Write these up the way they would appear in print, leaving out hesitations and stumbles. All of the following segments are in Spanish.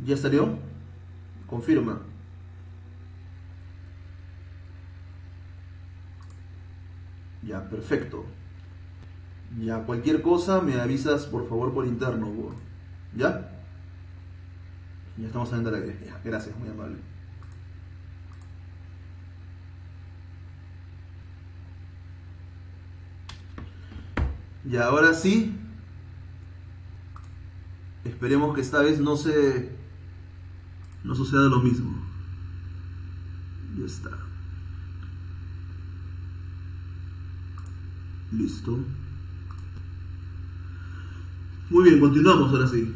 ¿Ya salió? Confirma. Ya, perfecto. Ya, cualquier cosa me avisas por favor por interno, po. ¿Ya? Ya estamos saliendo al aire. Ya, gracias, muy amable. Y ahora sí, esperemos que esta vez no suceda lo mismo. Ya está. Listo. Muy bien, continuamos ahora sí.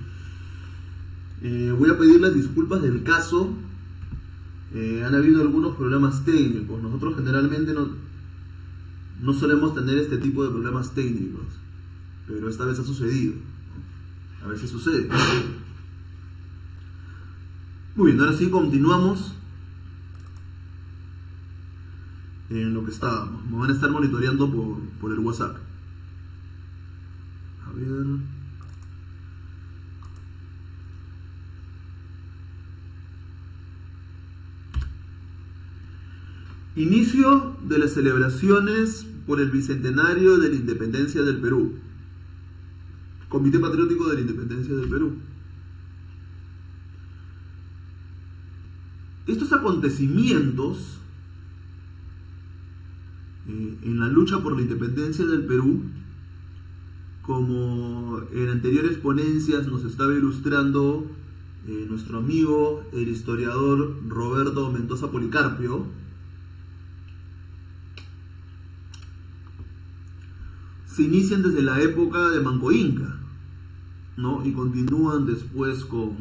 Voy a pedir las disculpas del caso. Han habido algunos problemas técnicos. Nosotros generalmente no solemos tener este tipo de problemas técnicos, pero esta vez ha sucedido. A ver si sucede. Muy bien, ahora sí continuamos en lo que estábamos. Me van a estar monitoreando por el WhatsApp. A ver. Inicio de las celebraciones por el bicentenario de la independencia del Perú. Comité Patriótico de la Independencia del Perú. Estos acontecimientos en la lucha por la independencia del Perú, como en anteriores ponencias nos estaba ilustrando nuestro amigo, el historiador Roberto Mendoza Policarpio, se inician desde la época de Manco Inca, ¿no? Y continúan después con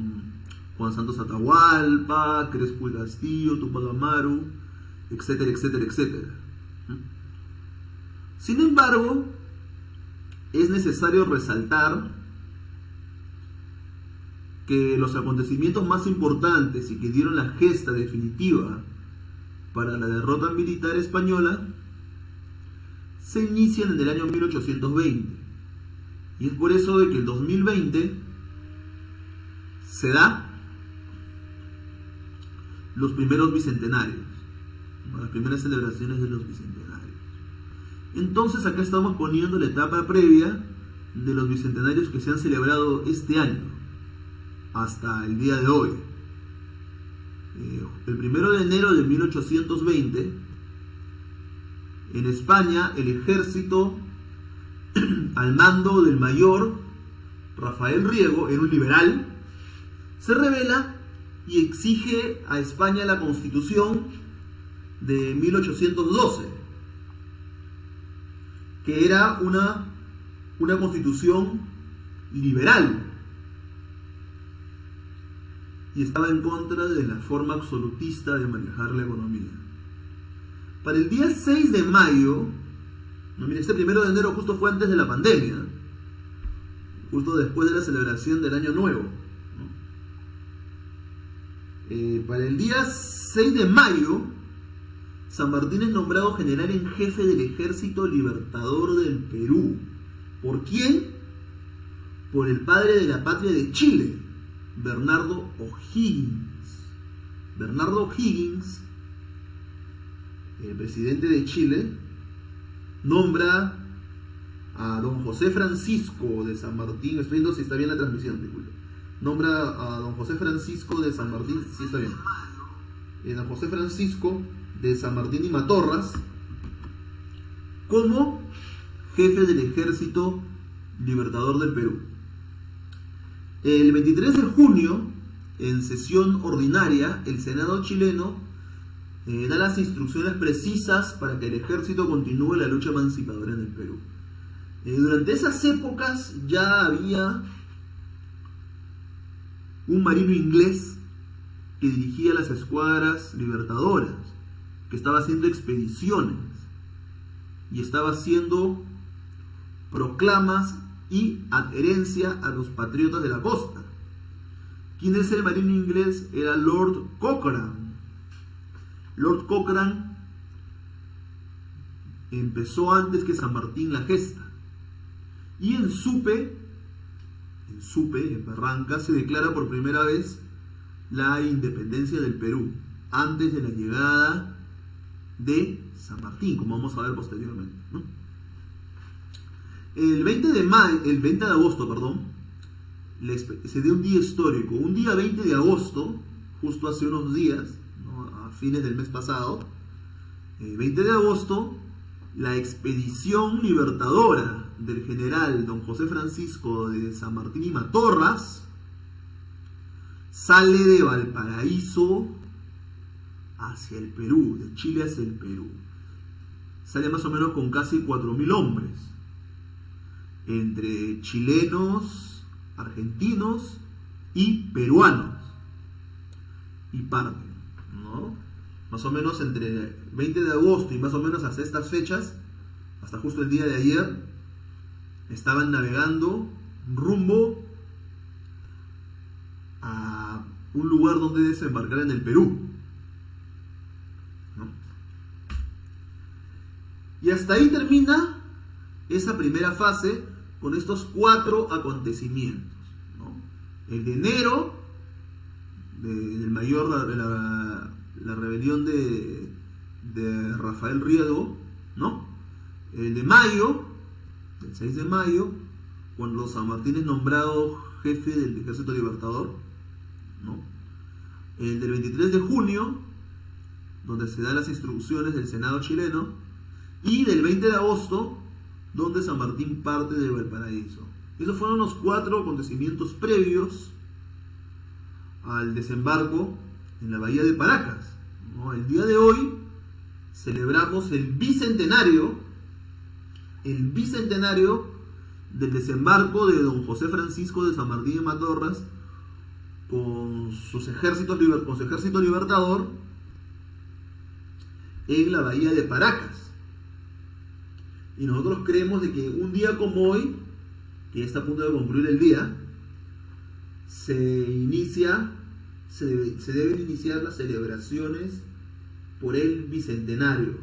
Juan Santos Atahualpa, Crespo y Castillo, Tupac Amaru, etcétera, etcétera, etcétera. Sin embargo, es necesario resaltar que los acontecimientos más importantes y que dieron la gesta definitiva para la derrota militar española se inician en el año 1820. Y es por eso de que el 2020 se da los primeros bicentenarios, las primeras celebraciones de los bicentenarios. Entonces acá estamos poniendo la etapa previa de los bicentenarios que se han celebrado este año hasta el día de hoy. El 1 de enero de 1820, en España, el ejército al mando del mayor Rafael Riego, era un liberal, se rebela y exige a España la Constitución de 1812, que era una constitución liberal y estaba en contra de la forma absolutista de manejar la economía. Para el día 6 de mayo, no, mira, este 1 de enero justo fue antes de la pandemia, justo después de la celebración del Año Nuevo, ¿no? Para el día 6 de mayo, San Martín es nombrado general en jefe del Ejército Libertador del Perú. ¿Por quién? Por el padre de la patria de Chile, Bernardo O'Higgins. Bernardo O'Higgins, el presidente de Chile, nombra a don José Francisco de San Martín. Estoy viendo si está bien la transmisión, disculpe. Nombra a don José Francisco de San Martín, sí está bien. Don José Francisco de San Martín y Matorras como jefe del Ejército Libertador del Perú. El 23 de junio, en sesión ordinaria, el Senado chileno da las instrucciones precisas para que el ejército continúe la lucha emancipadora en el Perú. Durante esas épocas ya había un marino inglés que dirigía las escuadras libertadoras, que estaba haciendo expediciones y estaba haciendo proclamas y adherencia a los patriotas de la costa. ¿Quién es el marino inglés? Era Lord Cochrane. Lord Cochrane empezó antes que San Martín la gesta. Y en Supe, en Barranca, se declara por primera vez la independencia del Perú, antes de la llegada de San Martín, como vamos a ver posteriormente, ¿no? El 20 de agosto, se dio un día histórico. Un día 20 de agosto, justo hace unos días, ¿no? A fines del mes pasado, 20 de agosto, la expedición libertadora del general don José Francisco de San Martín y Matorras sale de Valparaíso hacia el Perú, de Chile hacia el Perú. Sale más o menos con casi 4.000 hombres, entre chilenos, argentinos y peruanos, y parten, ¿no? Más o menos entre 20 de agosto y más o menos hasta estas fechas, hasta justo el día de ayer, estaban navegando rumbo a un lugar donde desembarcar en el Perú, ¿no? Y hasta ahí termina esa primera fase con estos 4 acontecimientos, ¿no? El de enero, del mayor, de la rebelión de Rafael Riego, ¿no? El de mayo, el 6 de mayo, cuando San Martín es nombrado jefe del Ejército Libertador, ¿no? El del 23 de junio, donde se dan las instrucciones del Senado chileno, y del 20 de agosto, donde San Martín parte de Valparaíso. Esos fueron los 4 acontecimientos previos al desembarco en la bahía de Paracas, ¿no? El día de hoy celebramos el bicentenario del desembarco de don José Francisco de San Martín y Matorras con su ejército libertador en la bahía de Paracas. Y nosotros creemos de que un día como hoy, que ya está a punto de concluir el día, se deben iniciar las celebraciones por el bicentenario.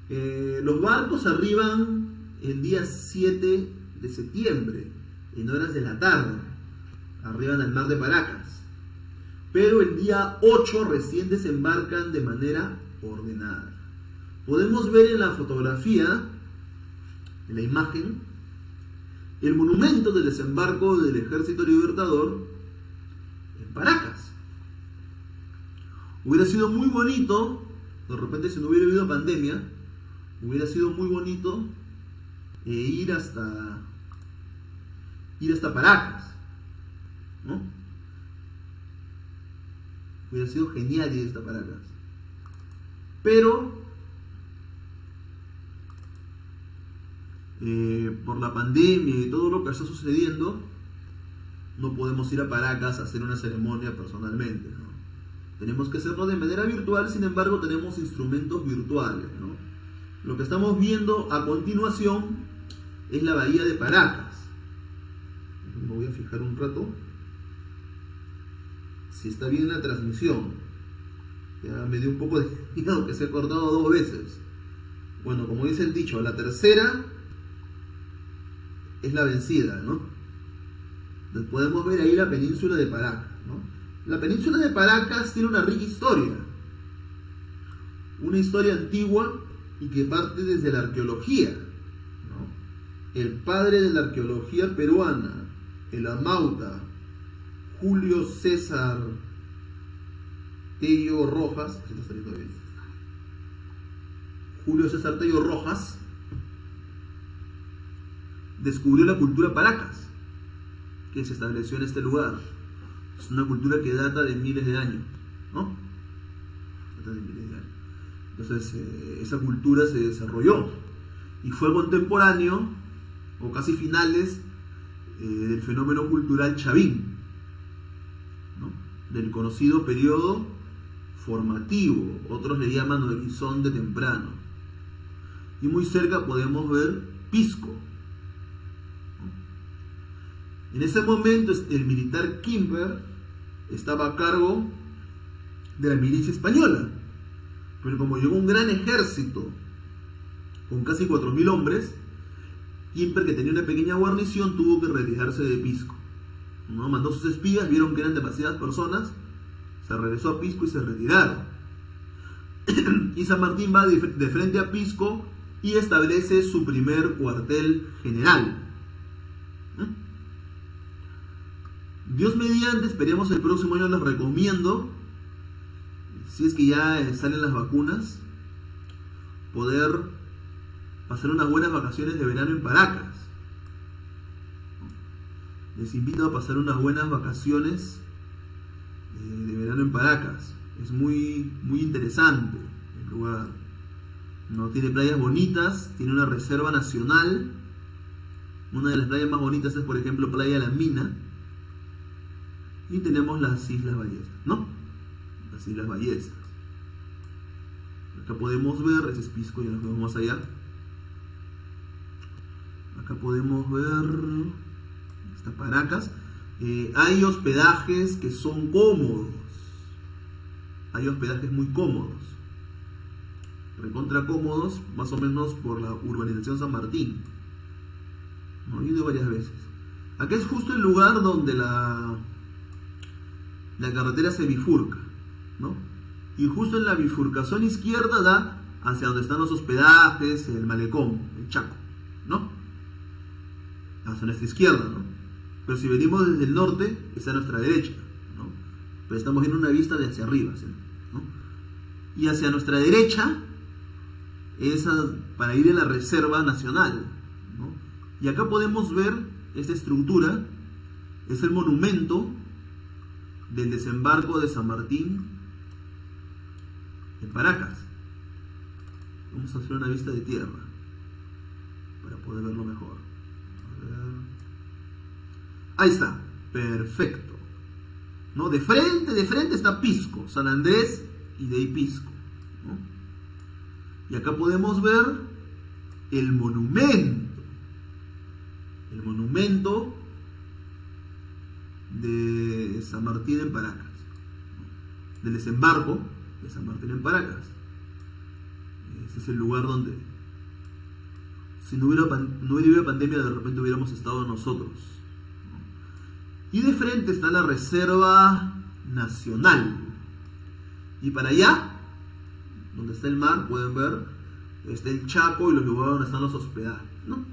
Los barcos arriban el día 7 de septiembre, en horas de la tarde, arriban al mar de Paracas, pero el día 8 recién desembarcan de manera ordenada. Podemos ver en la fotografía, en la imagen, el monumento del desembarco del Ejército Libertador en Paracas. Hubiera sido muy bonito, de repente si no hubiera habido pandemia, hubiera sido muy bonito ir hasta Paracas, ¿no? Hubiera sido genial ir hasta Paracas. Pero por la pandemia y todo lo que está sucediendo, no podemos ir a Paracas a hacer una ceremonia personalmente, ¿no? Tenemos que hacerlo de manera virtual. Sin embargo, tenemos instrumentos virtuales, ¿no? Lo que estamos viendo a continuación es la bahía de Paracas. Me voy a fijar un rato si está bien la transmisión. Ya me dio un poco de miedo que se ha cortado 2 veces. Bueno, como dice el dicho, la tercera es la vencida, ¿no? Entonces podemos ver ahí la península de Paracas, ¿no? La península de Paracas tiene una rica historia. Una historia antigua y que parte desde la arqueología, ¿no? El padre de la arqueología peruana, el amauta Julio César Tello Rojas, descubrió la cultura Paracas, que se estableció en este lugar. Es una cultura que data de miles de años, ¿no? Entonces, esa cultura se desarrolló y fue contemporáneo, o casi finales, del fenómeno cultural chavín, ¿no? Del conocido periodo formativo, otros le llaman horizonte temprano. Y muy cerca podemos ver Pisco. En ese momento el militar Quimper estaba a cargo de la milicia española, pero como llegó un gran ejército con casi 4.000 hombres, Quimper, que tenía una pequeña guarnición, tuvo que retirarse de Pisco. ¿no? Mandó sus espías, vieron que eran demasiadas personas, se regresó a Pisco y se retiraron. Y San Martín va de frente a Pisco y establece su primer cuartel general. Dios mediante, esperemos el próximo año, les recomiendo, si es que ya salen las vacunas, poder pasar unas buenas vacaciones de verano en Paracas. Les invito a pasar unas buenas vacaciones de verano en Paracas. Es muy interesante el lugar. No tiene playas bonitas, tiene una reserva nacional. Una de las playas más bonitas es, por ejemplo, Playa La Mina. Y tenemos las Islas Ballestas, ¿no? Las Islas Ballestas. Acá podemos ver, ese es Pisco, ya nos vemos más allá. Acá podemos ver, está Paracas. Hay hospedajes que son cómodos. Hay hospedajes muy cómodos. Recontra cómodos, más o menos por la urbanización San Martín. ¿No? He ido varias veces. Acá es justo el lugar donde la carretera se bifurca, ¿no? Y justo en la bifurcación izquierda da hacia donde están los hospedajes, el malecón, el Chaco, ¿no? Hacia nuestra izquierda, ¿no? Pero si venimos desde el norte, está a nuestra derecha, ¿no? Pero estamos viendo una vista de hacia arriba, ¿no? Y hacia nuestra derecha es para ir a la Reserva Nacional, ¿no? Y acá podemos ver esta estructura, es el monumento del desembarco de San Martín en Paracas. Vamos a hacer una vista de tierra para poder verlo mejor. Ahí está, perfecto, ¿no? De frente está Pisco, San Andrés y de ahí Pisco, ¿no? Y acá podemos ver el monumento de San Martín en Paracas, del desembarco de San Martín en Paracas. Este es el lugar donde, si no hubiera pandemia, de repente hubiéramos estado nosotros. Y de frente está la Reserva Nacional. Y para allá, donde está el mar, pueden ver, está el Chaco y los lugares donde están los hospedajes, ¿no?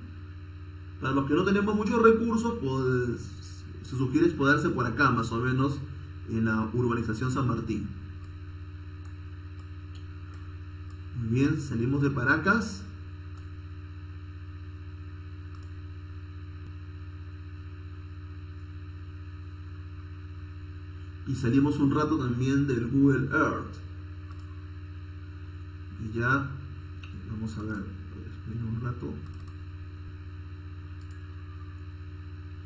Para los que no tenemos muchos recursos, pues se sugiere hospedarse por acá, más o menos, en la urbanización San Martín. Muy bien, salimos de Paracas. Y salimos un rato también del Google Earth. Y ya, vamos a ver, esperen un rato.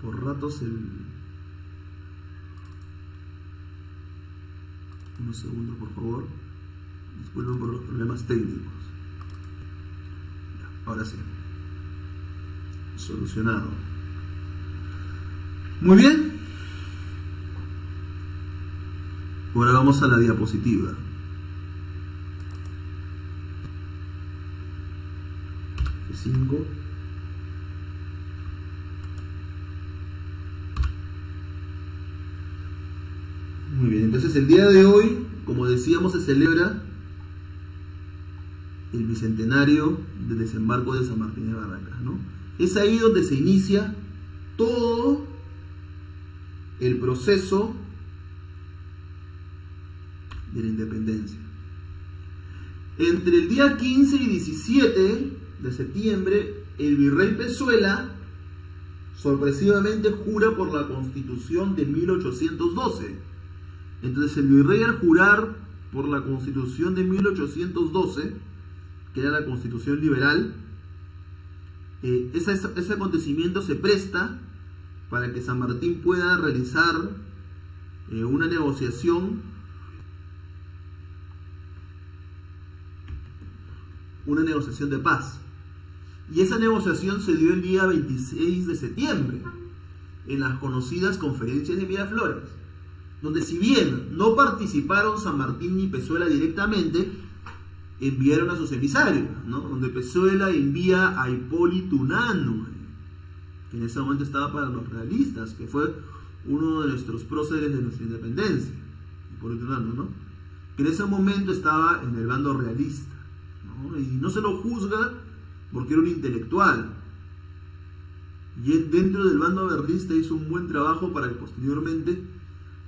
Por ratos unos segundos, por favor. Disculpen por los problemas técnicos. Ya, ahora sí. Solucionado. Muy bien. Ahora vamos a la diapositiva. F5. Muy bien, entonces el día de hoy, como decíamos, se celebra el bicentenario del desembarco de San Martín de Barrancas, ¿no? Es ahí donde se inicia todo el proceso de la independencia. Entre el día 15 y 17 de septiembre, el virrey Pezuela sorpresivamente jura por la Constitución de 1812. Entonces el virrey, al jurar por la Constitución de 1812, que era la Constitución liberal, ese acontecimiento se presta para que San Martín pueda realizar una negociación de paz. Y esa negociación se dio el día 26 de septiembre, en las conocidas conferencias de Miraflores, donde, si bien no participaron San Martín ni Pezuela directamente, enviaron a sus emisarios, ¿no? Donde Pezuela envía a Hipólito Unanue, que en ese momento estaba para los realistas, que fue uno de nuestros próceres de nuestra independencia, por otro lado, ¿no? Que en ese momento estaba en el bando realista, ¿no? Y no se lo juzga porque era un intelectual. Y él, dentro del bando realista, hizo un buen trabajo para que posteriormente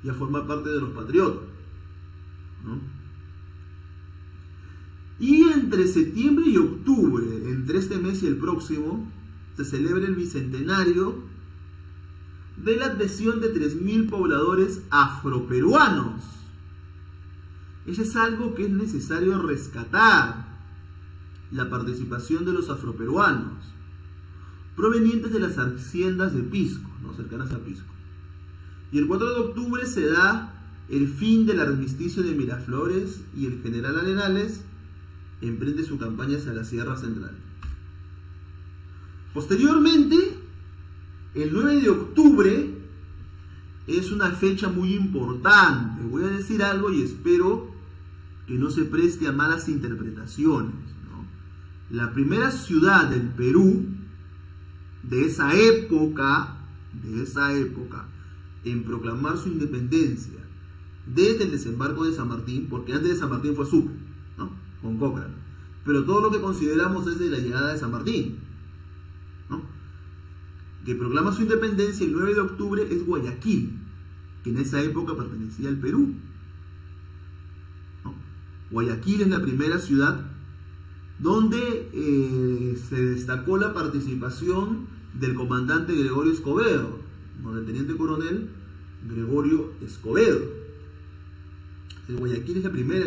ya forma parte de los patriotas, ¿no? Y entre septiembre y octubre, entre este mes y el próximo, se celebra el bicentenario de la adhesión de 3.000 pobladores afroperuanos. Eso es algo que es necesario rescatar, la participación de los afroperuanos, provenientes de las haciendas de Pisco, ¿no? Cercanas a Pisco. Y el 4 de octubre se da el fin del armisticio de Miraflores y el general Arenales emprende su campaña hacia la Sierra Central. Posteriormente, el 9 de octubre es una fecha muy importante. Voy a decir algo y espero que no se preste a malas interpretaciones, ¿no? La primera ciudad del Perú de esa época, en proclamar su independencia desde el desembarco de San Martín, porque antes de San Martín fue Sucre, ¿no? Con Cochrane, pero todo lo que consideramos es de la llegada de San Martín, ¿no? Que proclama su independencia el 9 de octubre es Guayaquil, que en esa época pertenecía al Perú, ¿no? Guayaquil es la primera ciudad donde se destacó la participación del comandante Gregorio Escobedo, ¿no? Del teniente coronel Gregorio Escobedo. El Guayaquil es la primera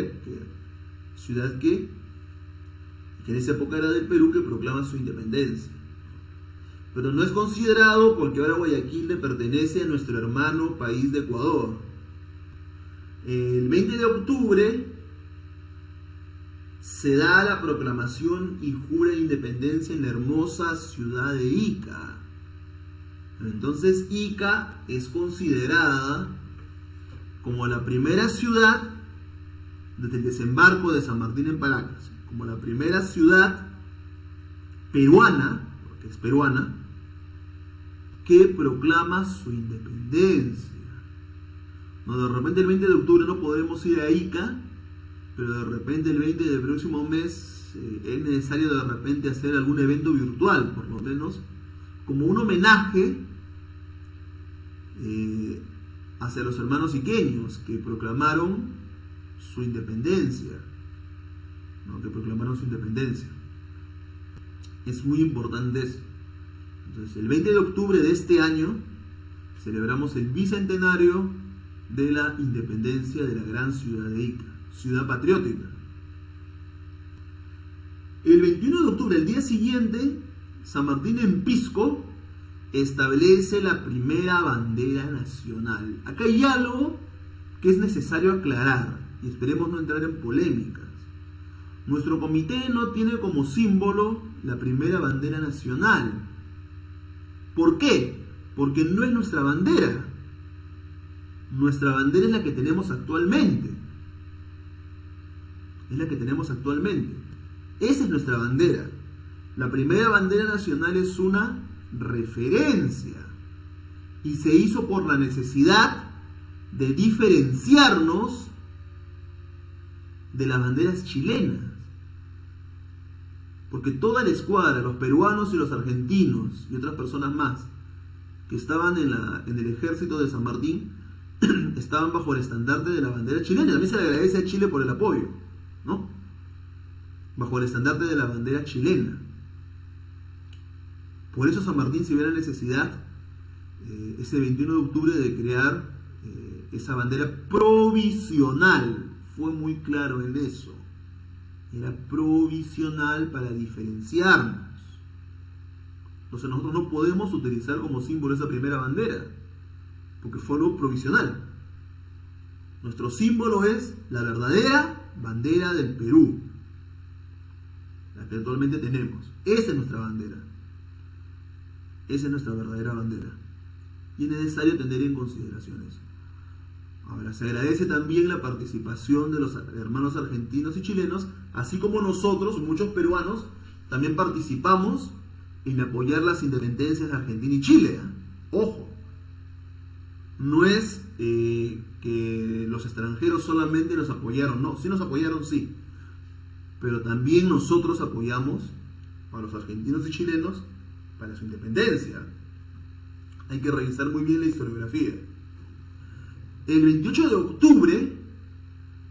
ciudad que en esa época era del Perú, que proclama su independencia. Pero no es considerado porque ahora Guayaquil le pertenece a nuestro hermano país de Ecuador. El 20 de octubre se da la proclamación y jura de independencia en la hermosa ciudad de Ica. Entonces Ica es considerada como la primera ciudad desde el desembarco de San Martín en Paracas, como la primera ciudad peruana, porque es peruana, que proclama su independencia. No, de repente el 20 de octubre no podremos ir a Ica, pero de repente el 20 del próximo mes es necesario de repente hacer algún evento virtual, por lo menos como un homenaje hacia los hermanos iqueños que proclamaron su independencia, ¿no? Que proclamaron su independencia. Es muy importante esto. Entonces, el 20 de octubre de este año celebramos el bicentenario de la independencia de la gran ciudad de Ica, ciudad patriótica. El 21 de octubre, el día siguiente, San Martín en Pisco establece la primera bandera nacional. Acá hay algo que es necesario aclarar y esperemos no entrar en polémicas. Nuestro comité no tiene como símbolo la primera bandera nacional. ¿Por qué? Porque no es nuestra bandera. Nuestra bandera es la que tenemos actualmente. Es la que tenemos actualmente. Esa es nuestra bandera. La primera bandera nacional es una referencia y se hizo por la necesidad de diferenciarnos de las banderas chilenas, porque toda la escuadra, los peruanos y los argentinos y otras personas más que estaban en el ejército de San Martín estaban bajo el estandarte de la bandera chilena. También se le agradece a Chile por el apoyo, ¿no? Bajo el estandarte de la bandera chilena. Por eso San Martín se vio la necesidad ese 21 de octubre de crear esa bandera provisional. Fue muy claro en eso. Era provisional para diferenciarnos. Entonces nosotros no podemos utilizar como símbolo esa primera bandera, porque fue algo provisional. Nuestro símbolo es la verdadera bandera del Perú, la que actualmente tenemos. Esa es nuestra bandera. Esa es nuestra verdadera bandera. Y es necesario tener en consideración eso. Ahora, se agradece también la participación de los hermanos argentinos y chilenos, así como nosotros, muchos peruanos, también participamos en apoyar las independencias de Argentina y Chile. Ojo, no es que los extranjeros solamente nos apoyaron, no, sí nos apoyaron, sí, pero también nosotros apoyamos a los argentinos y chilenos para su independencia. Hay que revisar muy bien la historiografía. El 28 de octubre,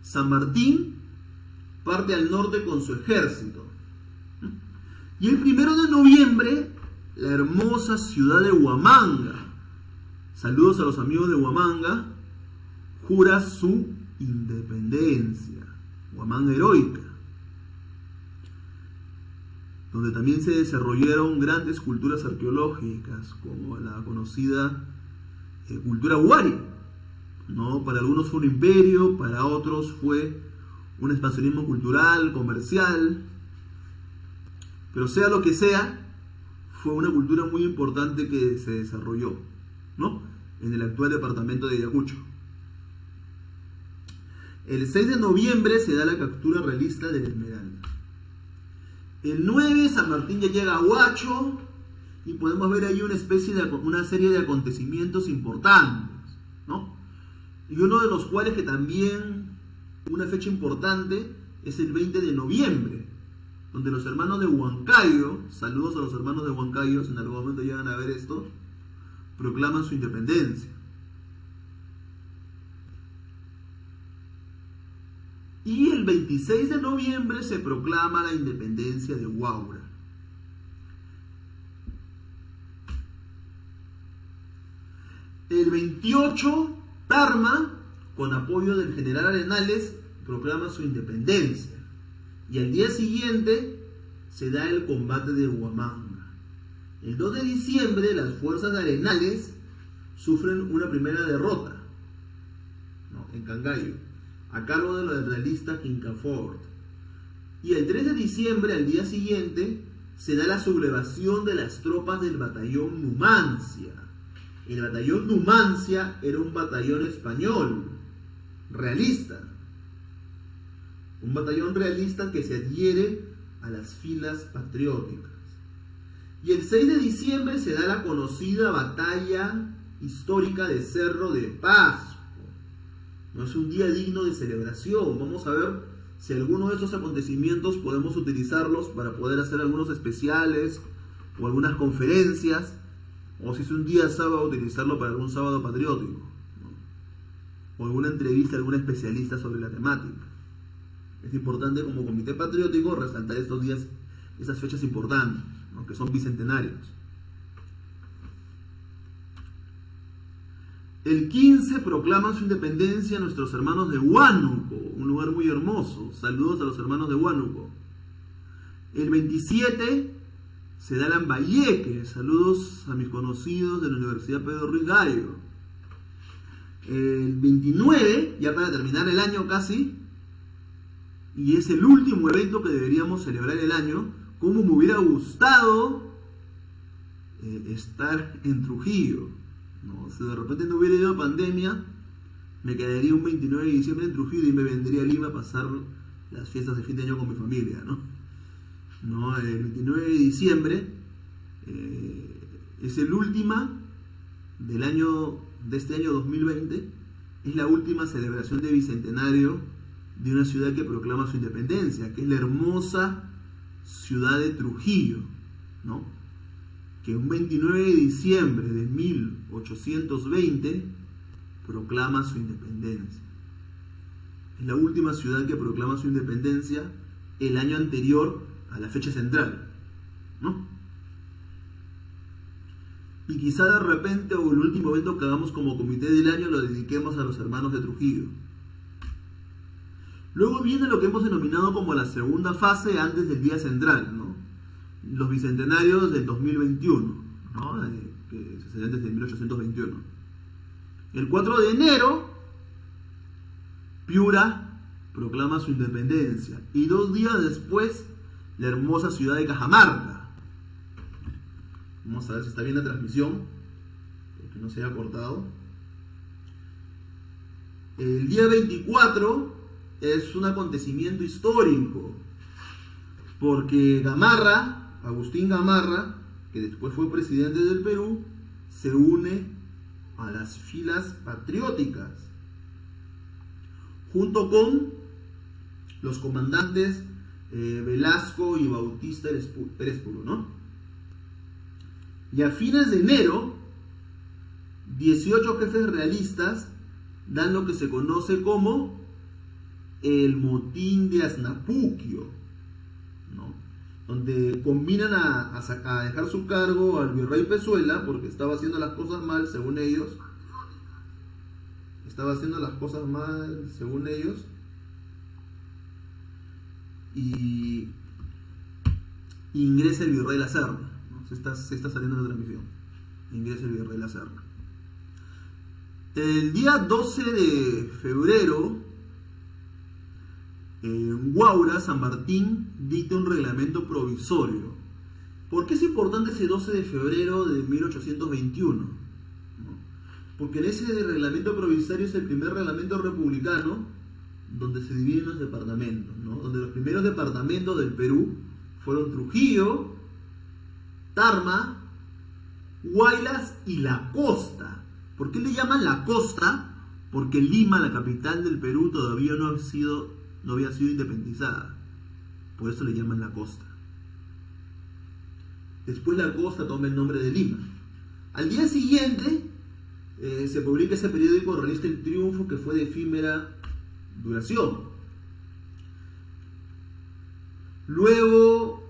San Martín parte al norte con su ejército. Y el 1 de noviembre, la hermosa ciudad de Huamanga, saludos a los amigos de Huamanga, jura su independencia. Huamanga heroica, donde también se desarrollaron grandes culturas arqueológicas, como la conocida cultura Huari, ¿no? Para algunos fue un imperio, para otros fue un expansionismo cultural, comercial, pero sea lo que sea, fue una cultura muy importante que se desarrolló, ¿no? En el actual departamento de Ayacucho. El 6 de noviembre se da la captura realista de la Esmeralda. El 9, San Martín ya llega a Huacho y podemos ver ahí una serie de acontecimientos importantes, ¿no? Y uno de los cuales que también, una fecha importante, es el 20 de noviembre, donde los hermanos de Huancayo, saludos a los hermanos de Huancayo, si en algún momento llegan a ver esto, proclaman su independencia. Y el 26 de noviembre se proclama la independencia de Huaura. El 28, Tarma, con apoyo del general Arenales, proclama su independencia. Y al día siguiente se da el combate de Huamanga. El 2 de diciembre, las fuerzas de Arenales sufren una primera derrota, ¿no?, en Cangallo, a cargo de los realistas Quincafort. Y el 3 de diciembre, al día siguiente, se da la sublevación de las tropas del batallón Numancia. El batallón Numancia era un batallón español, realista. Un batallón realista que se adhiere a las filas patrióticas. Y el 6 de diciembre se da la conocida batalla histórica de Cerro de Pasco. No es un día digno de celebración. Vamos a ver si alguno de estos acontecimientos podemos utilizarlos para poder hacer algunos especiales o algunas conferencias, o si es un día sábado, utilizarlo para algún sábado patriótico, ¿no?, o alguna entrevista a algún especialista sobre la temática. Es importante como comité patriótico resaltar estos días, esas fechas importantes, ¿no?, que son bicentenarios. El 15 proclaman su independencia nuestros hermanos de Huánuco, un lugar muy hermoso. Saludos a los hermanos de Huánuco. El 27 se da Lambayeque. Saludos a mis conocidos de la Universidad Pedro Ruiz Gallo. El 29, ya para terminar el año casi, y es el último evento que deberíamos celebrar el año, como me hubiera gustado estar en Trujillo, ¿no? Si de repente no hubiera ido a pandemia, me quedaría un 29 de diciembre en Trujillo y me vendría a Lima a pasar las fiestas de fin de año con mi familia, ¿no? El 29 de diciembre es el última del año, de este año 2020, es la última celebración de bicentenario de una ciudad que proclama su independencia, que es la hermosa ciudad de Trujillo, ¿no?, que un 29 de diciembre de 1820 proclama su independencia. Es la última ciudad que proclama su independencia el año anterior a la fecha central, ¿no? Y quizá de repente, o el último evento que hagamos como comité del año, lo dediquemos a los hermanos de Trujillo. Luego viene lo que hemos denominado como la segunda fase antes del día central, ¿no?, los bicentenarios del 2021, ¿no?, que se celebran desde 1821. El 4 de enero, Piura proclama su independencia, y 2 días después, la hermosa ciudad de Cajamarca. Vamos a ver si está bien la transmisión, que no se haya cortado. El día 24 es un acontecimiento histórico, porque Agustín Gamarra, que después fue presidente del Perú, se une a las filas patrióticas, junto con los comandantes Velasco y Bautista Pérez-Puro, ¿no? Y a fines de enero, 18 jefes realistas dan lo que se conoce como el motín de Asnapuquio, ¿no? Donde combinan a dejar su cargo al virrey Pezuela porque estaba haciendo las cosas mal, según ellos. Y ingresa el virrey La Serna, ¿no? Se está saliendo de la transmisión. Ingresa el virrey La Serna. El día 12 de febrero, en Huaura, San Martín dicta un reglamento provisorio. ¿Por qué es importante ese 12 de febrero de 1821? ¿No? Porque en ese reglamento provisorio es el primer reglamento republicano donde se dividen los departamentos, ¿no? Donde los primeros departamentos del Perú fueron Trujillo, Tarma, Huaylas y La Costa. ¿Por qué le llaman La Costa? Porque Lima, la capital del Perú, todavía no había sido independizada. Por eso le llaman La Costa. Después La Costa toma el nombre de Lima. Al día siguiente se publica ese periódico realista El Triunfo, que fue de efímera duración. Luego,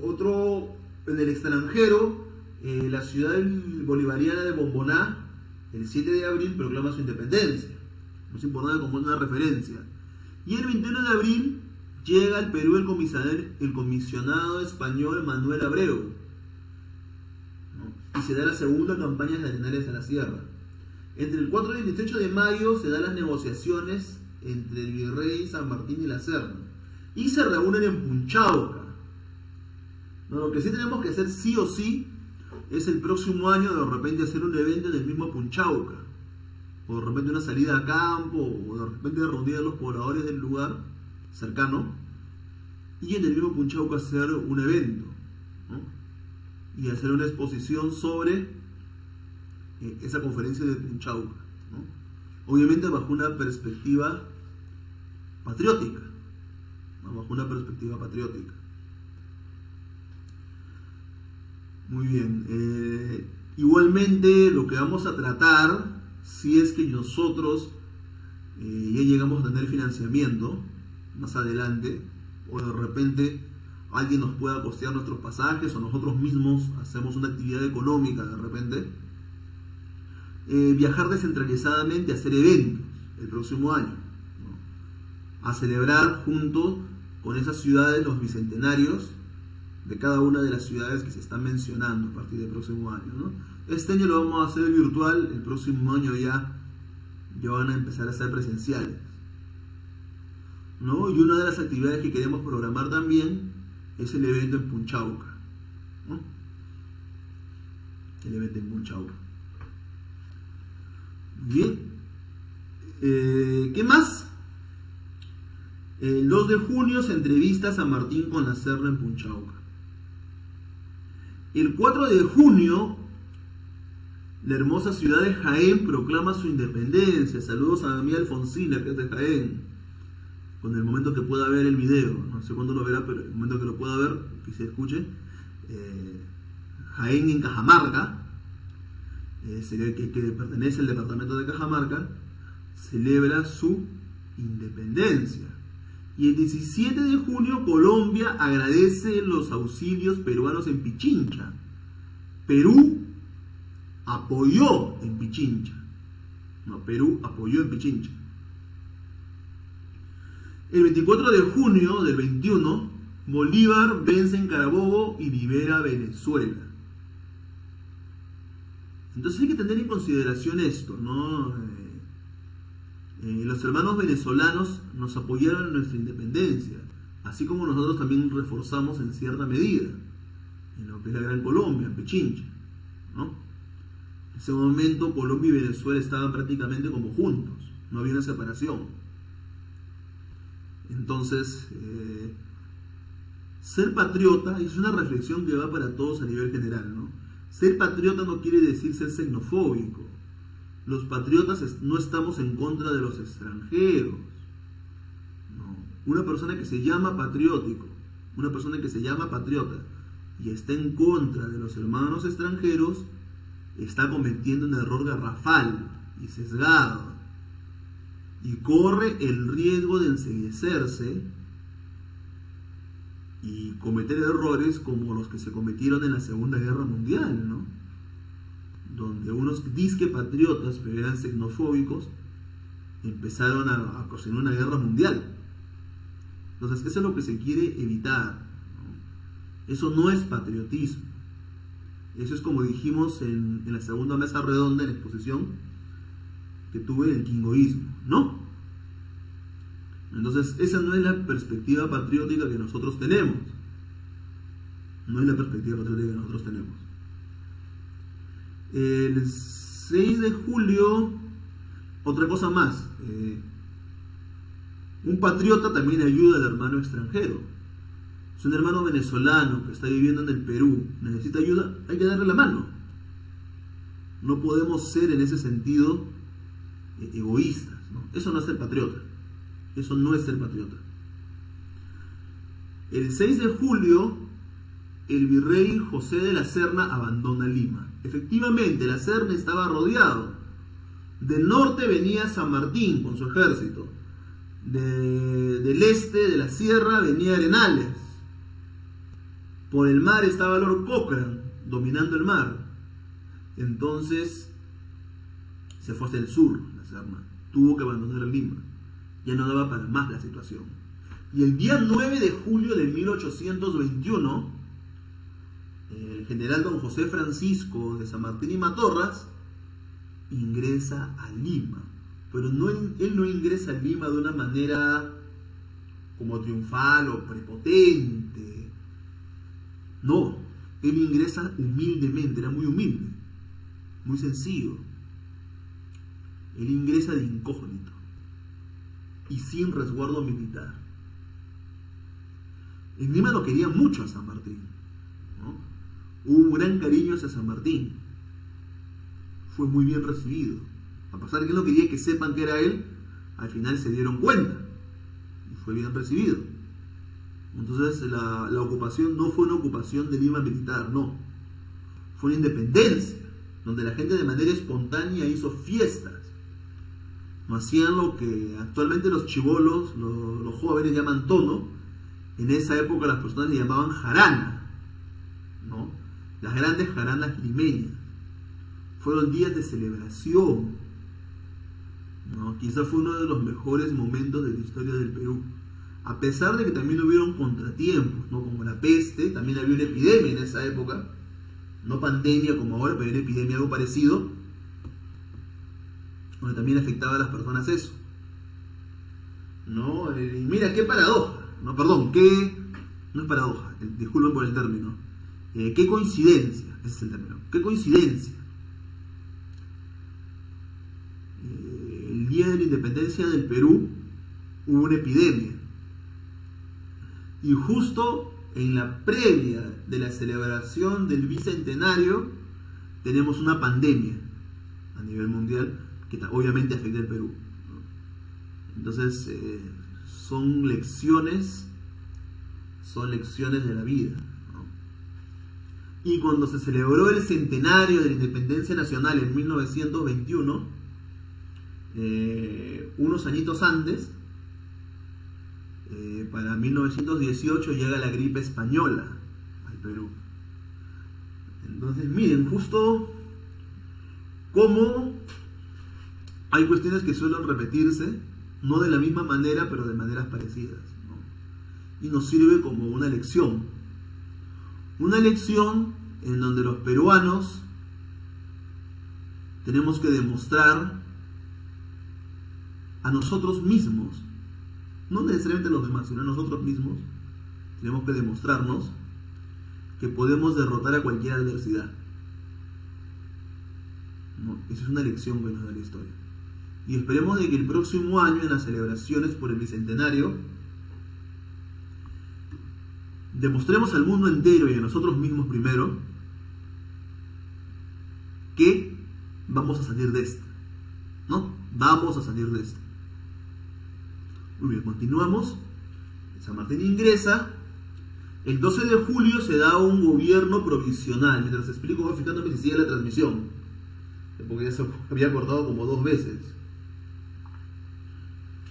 otro en el extranjero, la ciudad bolivariana de Bomboná, el 7 de abril, proclama su independencia. Es importante como una referencia. Y el 21 de abril llega al Perú el comisionado español Manuel Abreu, ¿no? Y se da la segunda campaña de Arenales a la Sierra. Entre el 4 y el 18 de mayo se dan las negociaciones entre el virrey San Martín y La Serna. Y se reúnen en Punchauca. ¿No? Lo que sí tenemos que hacer sí o sí es el próximo año de repente hacer un evento en el mismo Punchauca. O de repente una salida a campo, o de repente reunir a los pobladores del lugar cercano. Y en el mismo Punchauca hacer un evento, ¿no? Y hacer una exposición sobre esa conferencia de Punchauca, ¿no? Obviamente bajo una perspectiva patriótica, ¿no? Bajo una perspectiva patriótica. Muy bien. Igualmente lo que vamos a tratar, si es que nosotros ya llegamos a tener financiamiento más adelante, o de repente alguien nos pueda costear nuestros pasajes, o nosotros mismos hacemos una actividad económica de repente, viajar descentralizadamente a hacer eventos el próximo año, ¿no? A celebrar junto con esas ciudades los bicentenarios de cada una de las ciudades que se están mencionando a partir del próximo año, ¿no? Este año lo vamos a hacer virtual, el próximo año ya van a empezar a ser presenciales, ¿no? Y una de las actividades que queremos programar también es el evento en Punchauca, ¿no? El evento en Punchauca. Bien. ¿Qué más? El 2 de junio se entrevista a San Martín con La Serna en Punchauca. El 4 de junio, la hermosa ciudad de Jaén proclama su independencia. Saludos a mi Alfonsina, que es de Jaén. Con el momento que pueda ver el video, no sé cuándo lo verá, pero el momento que lo pueda ver, que se escuche, Jaén en Cajamarca, que pertenece al departamento de Cajamarca, celebra su independencia. Y el 17 de junio Colombia agradece los auxilios peruanos en Pichincha. Perú apoyó en Pichincha. Perú apoyó en Pichincha. El 24 de junio del 21, Bolívar vence en Carabobo y libera Venezuela. Entonces hay que tener en consideración esto, ¿no? Los hermanos venezolanos nos apoyaron en nuestra independencia, así como nosotros también reforzamos en cierta medida en lo que es la Gran Colombia, en Pichincha, ¿no? En ese momento Colombia y Venezuela estaban prácticamente como juntos, no había una separación. Entonces, ser patriota es una reflexión que va para todos a nivel general, ¿no? Ser patriota no quiere decir ser xenofóbico, los patriotas no estamos en contra de los extranjeros. No. Una persona que se llama patriótico, una persona que se llama patriota y está en contra de los hermanos extranjeros, está cometiendo un error garrafal y sesgado, y corre el riesgo de enceguecerse y cometer errores como los que se cometieron en la Segunda Guerra Mundial, ¿no? Donde unos disque patriotas, pero eran xenofóbicos, empezaron a ocasionar una guerra mundial. Entonces eso es lo que se quiere evitar, ¿no? Eso no es patriotismo. Eso es, como dijimos en la segunda mesa redonda, en la exposición que tuve, el quingoísmo, ¿no? Entonces esa no es la perspectiva patriótica que nosotros tenemos. No es la perspectiva patriótica que nosotros tenemos. El 6 de julio, otra cosa más. Un patriota también ayuda al hermano extranjero. Si un hermano venezolano que está viviendo en el Perú necesita ayuda, hay que darle la mano. No podemos ser en ese sentido egoístas, ¿no? Eso no es ser patriota. Eso no es ser patriota. El 6 de julio, el virrey José de la Serna abandona Lima. Efectivamente, la Serna estaba rodeado. Del norte venía San Martín con su ejército. Del este de la sierra venía Arenales. Por el mar estaba Lord Cochrane dominando el mar. Entonces se fue hacia el sur, la Serna. Tuvo que abandonar Lima. Ya no daba para más la situación. Y el día 9 de julio de 1821, el general don José Francisco de San Martín y Matorras ingresa a Lima. Pero él no ingresa a Lima de una manera como triunfal o prepotente. No, él ingresa humildemente, era muy humilde, muy sencillo. Él ingresa de incógnito y sin resguardo militar. En Lima lo quería mucho a San Martín, ¿no? Hubo un gran cariño hacia San Martín. Fue muy bien recibido. A pesar de que él no quería que sepan que era él, al final se dieron cuenta y fue bien recibido. Entonces la ocupación no fue una ocupación de Lima militar, no. Fue una independencia, donde la gente de manera espontánea hizo fiestas. No hacían lo que actualmente los chibolos, los jóvenes llaman tono. En esa época las personas le llamaban jarana, ¿no? Las grandes jaranas limeñas. Fueron días de celebración, ¿no? Quizás fue uno de los mejores momentos de la historia del Perú. A pesar de que también hubieron contratiempos, ¿no? Como la peste, también había una epidemia en esa época. No pandemia como ahora, pero una epidemia algo parecido, donde también afectaba a las personas eso, ¿no? Y mira, qué paradoja. No, perdón, no es paradoja, disculpen por el término. Qué coincidencia, ese es el término. Qué coincidencia. El día de la independencia del Perú hubo una epidemia. Y justo en la previa de la celebración del bicentenario tenemos una pandemia a nivel mundial que obviamente afecta al Perú, ¿no? Entonces son lecciones de la vida, ¿no? Y cuando se celebró el centenario de la independencia nacional en 1921, unos añitos antes, para 1918 llega la gripe española al Perú. Entonces miren, justo cómo hay cuestiones que suelen repetirse, no de la misma manera, pero de maneras parecidas, ¿no? Y nos sirve como una lección en donde los peruanos tenemos que demostrar a nosotros mismos, no necesariamente a los demás, sino a nosotros mismos, tenemos que demostrarnos que podemos derrotar a cualquier adversidad, ¿no? Esa es una lección que nos da la historia. Y esperemos de que el próximo año, en las celebraciones por el Bicentenario, demostremos al mundo entero y a nosotros mismos primero que vamos a salir de esta. ¿no? Vamos a salir de esto. Muy bien, continuamos. San Martín ingresa. El 12 de julio se da un gobierno provisional. Mientras explico, voy fijándome si sigue la transmisión, porque ya se había cortado como 2 veces.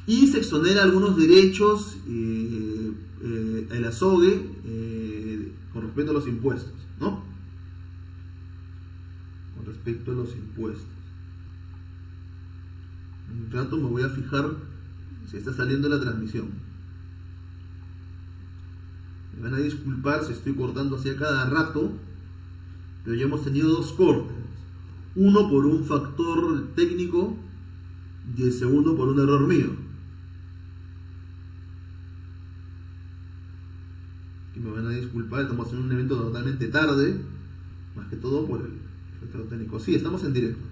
Y se exonera algunos derechos, el azogue, con respecto a los impuestos, ¿no? Con respecto a los impuestos. Un rato me voy a fijar si está saliendo la transmisión. Me van a disculpar si estoy cortando así a cada rato, pero ya hemos tenido 2 cortes. Uno por un factor técnico y el segundo por un error mío. Y me van a disculpar, estamos haciendo un evento totalmente tarde, más que todo por el factor técnico. Sí, estamos en directo.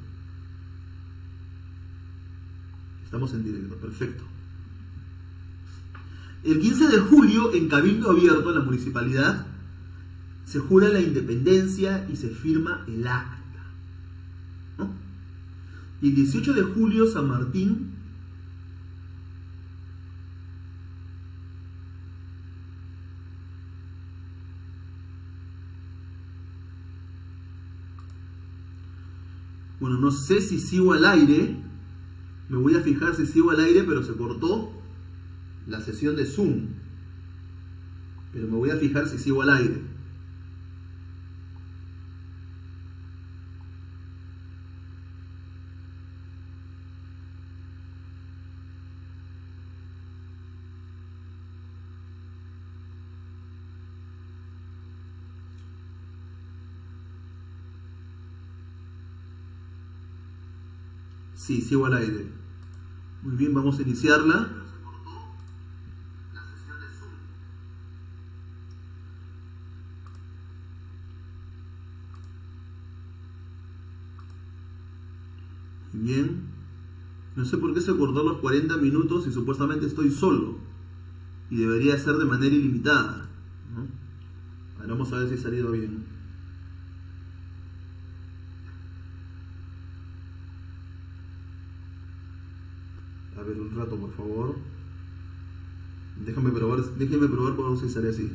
Estamos en directo, perfecto. El 15 de julio, en Cabildo Abierto, en la municipalidad, se jura la independencia y se firma el acta, ¿no? Y el 18 de julio, San Martín bueno, no sé si sigo al aire, me voy a fijar si sigo al aire, pero se cortó la sesión de Zoom, pero me voy a fijar si sigo al aire. Sí, sigo al aire. Muy bien, vamos a iniciarla. Bien, no sé por qué se cortó los 40 minutos y supuestamente estoy solo y debería ser de manera ilimitada, ¿no? Ahora vamos a ver si ha salido bien. A ver, un rato, por favor. Déjenme probar por si sale así.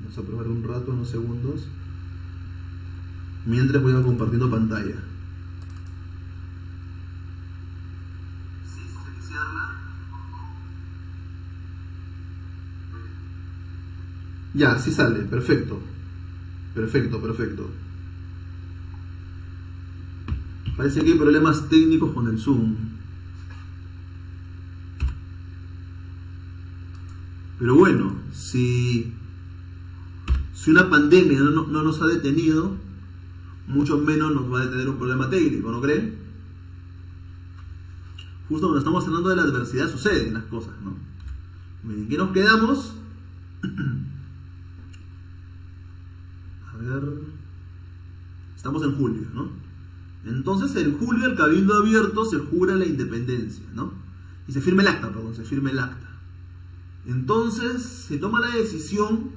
Vamos a probar un rato, unos segundos. Mientras voy a compartiendo pantalla. Ya, sí sale, perfecto. Perfecto. Parece que hay problemas técnicos con el Zoom. Pero bueno, si una pandemia no nos ha detenido, mucho menos nos va a detener un problema técnico, ¿no creen? Justo cuando estamos hablando de la adversidad suceden las cosas, ¿no? ¿En qué nos quedamos? A ver, estamos en julio, ¿no? Entonces en julio el Cabildo Abierto se jura la independencia, ¿no? Y se firma el acta, Entonces se toma la decisión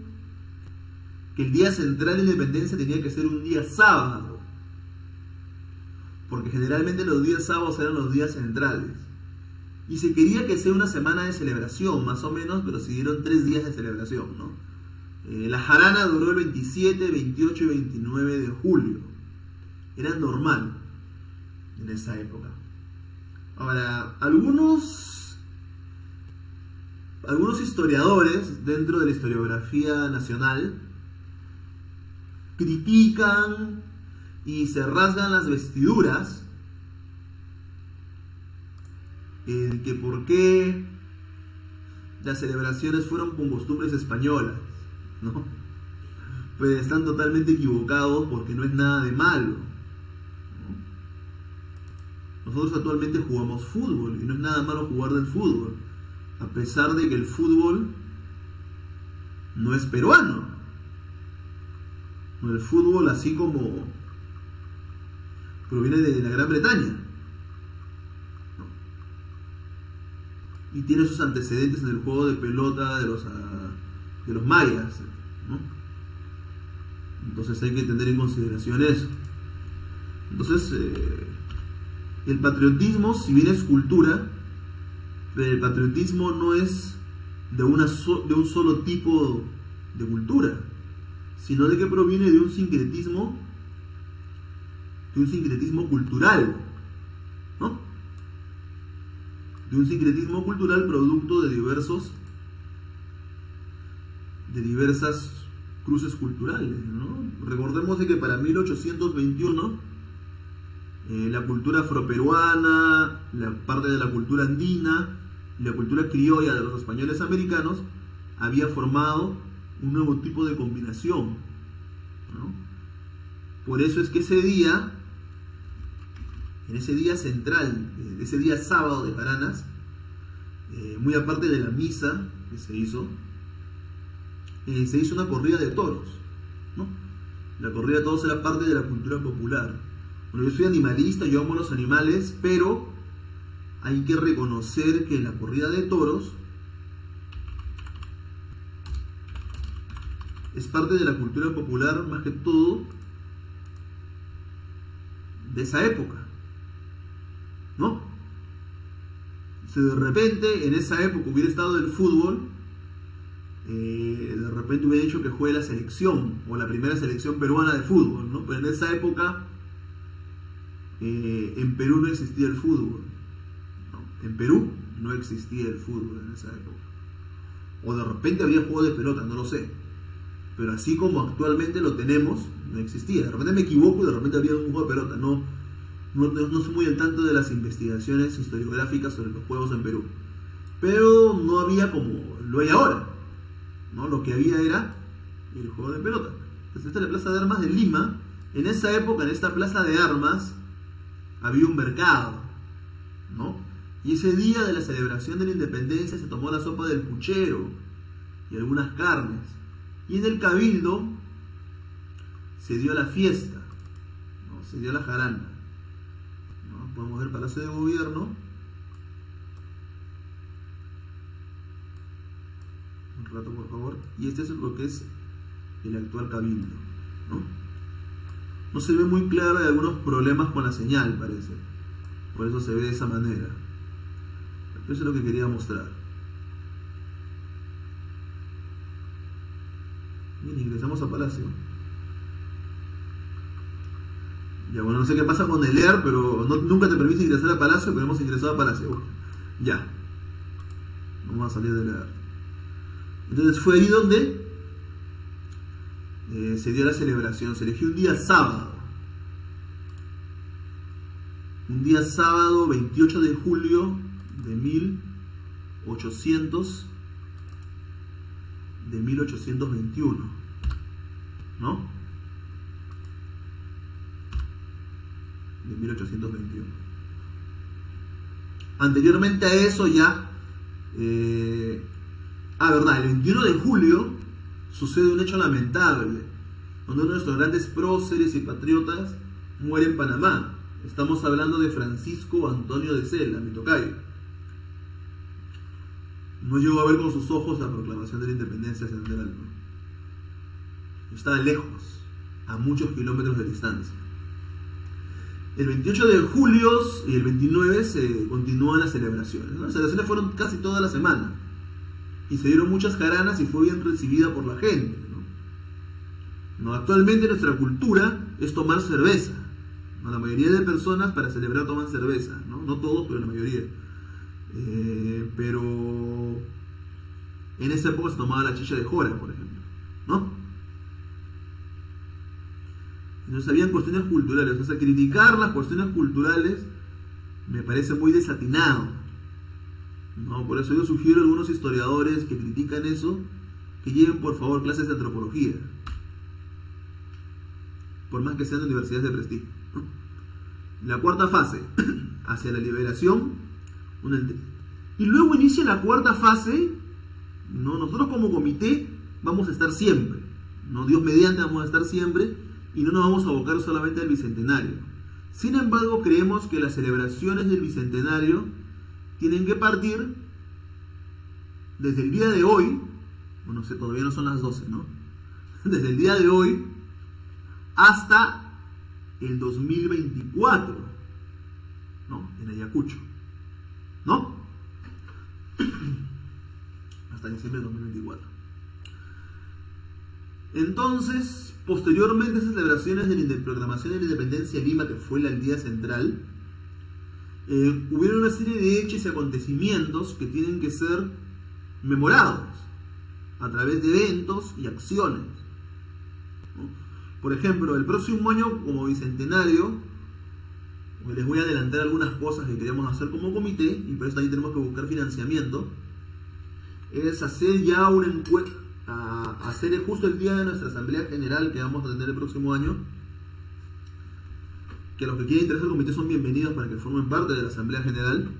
que el día central de la independencia tenía que ser un día sábado, porque generalmente los días sábados eran los días centrales, y se quería que sea una semana de celebración, más o menos, pero se dieron 3 días de celebración, ¿no? La jarana duró el 27, 28 y 29 de julio. Era normal en esa época. Ahora, algunos historiadores dentro de la historiografía nacional critican y se rasgan las vestiduras en que por qué las celebraciones fueron con costumbres españolas, ¿no? Pues están totalmente equivocados, porque no es nada de malo, ¿no? Nosotros actualmente jugamos fútbol y no es nada malo jugar del fútbol, a pesar de que el fútbol no es peruano. El fútbol, así como proviene de la Gran Bretaña, y tiene sus antecedentes en el juego de pelota de los mayas, ¿no? Entonces hay que tener en consideración eso. Entonces, el patriotismo, si bien es cultura, pero el patriotismo no es de un solo tipo de cultura, sino de que proviene de un sincretismo cultural, ¿no? De un sincretismo cultural producto de diversas cruces culturales, ¿no? Recordemos de que para 1821 la cultura afroperuana, la parte de la cultura andina y la cultura criolla de los españoles americanos había formado un nuevo tipo de combinación, ¿no? Por eso es que en ese día central, ese día sábado de Paranas, muy aparte de la misa que se hizo una corrida de toros, ¿no? La corrida de toros era parte de la cultura popular. Bueno, yo soy animalista, yo amo los animales, pero hay que reconocer que la corrida de toros es parte de la cultura popular, más que todo de esa época, ¿no? Si de repente en esa época hubiera estado el fútbol, de repente hubiera dicho que juegue la selección o la primera selección peruana de fútbol, ¿no? Pero en esa época en Perú no existía el fútbol, ¿no? En Perú no existía el fútbol en esa época, o de repente había juego de pelota, no lo sé, pero así como actualmente lo tenemos, no existía. De repente me equivoco y de repente había un juego de pelota. No soy muy al tanto de las investigaciones historiográficas sobre los juegos en Perú, pero no había como lo hay ahora, ¿no? Lo que había era el juego de pelota. Entonces, esta es la Plaza de Armas de Lima. En esa época, en esta Plaza de Armas, había un mercado, ¿no? Y ese día de la celebración de la independencia se tomó la sopa del puchero y algunas carnes. Y en el Cabildo se dio la fiesta, ¿no? Se dio la jarana, ¿no? Podemos ver el Palacio de Gobierno. Un rato, por favor. Y este es lo que es el actual Cabildo, ¿no? No se ve muy claro, hay algunos problemas con la señal, parece. Por eso se ve de esa manera. Eso es lo que quería mostrar. Bien, ingresamos a Palacio. Ya, bueno, no sé qué pasa con el EAR, pero nunca te permite ingresar a Palacio, pero hemos ingresado a Palacio. Bueno, ya. Vamos a salir del EAR. Entonces fue ahí donde se dio la celebración. Se eligió un día sábado. Un día sábado, 28 de julio de 1821, ¿no? De 1821. Anteriormente a eso ya, verdad, el 21 de julio sucede un hecho lamentable, donde uno de nuestros grandes próceres y patriotas muere en Panamá. Estamos hablando de Francisco Antonio de Sela, mi tocayo. No llegó a ver con sus ojos la proclamación de la independencia central, ¿no? Estaba lejos, a muchos kilómetros de distancia. El 28 de julio y el 29 se continúan las celebraciones, ¿no? Las celebraciones fueron casi toda la semana y se dieron muchas jaranas y fue bien recibida por la gente, ¿no? Actualmente nuestra cultura es tomar cerveza, ¿no? La mayoría de personas para celebrar toman cerveza, ¿no? No todos, pero la mayoría. Pero en esa época se tomaba la chicha de jora, por ejemplo, ¿no? Entonces habían cuestiones culturales. O sea, criticar las cuestiones culturales me parece muy desatinado, ¿no? Por eso yo sugiero a algunos historiadores que critican eso que lleven por favor clases de antropología, por más que sean de universidades de prestigio, ¿no? La cuarta fase, hacia la liberación. Y luego inicia la cuarta fase, ¿no? Nosotros como comité vamos a estar siempre, ¿no? Dios mediante vamos a estar siempre y no nos vamos a abocar solamente al Bicentenario. Sin embargo, creemos que las celebraciones del Bicentenario tienen que partir desde el día de hoy. Bueno, no sé, todavía no son las 12, ¿no? Desde el día de hoy hasta el 2024, ¿no? En Ayacucho, ¿no? Hasta diciembre de 2024. Entonces, posteriormente a esas celebraciones de la proclamación de la independencia de Lima, que fue el día central, hubieron una serie de hechos y acontecimientos que tienen que ser memorados a través de eventos y acciones, ¿no? Por ejemplo, el próximo año, como bicentenario, les voy a adelantar algunas cosas que queremos hacer como comité, y por eso también tenemos que buscar financiamiento. Es hacer ya un encuentro, hacer justo el día de nuestra asamblea general que vamos a tener el próximo año, que los que quieran interesar al comité son bienvenidos para que formen parte de la asamblea general.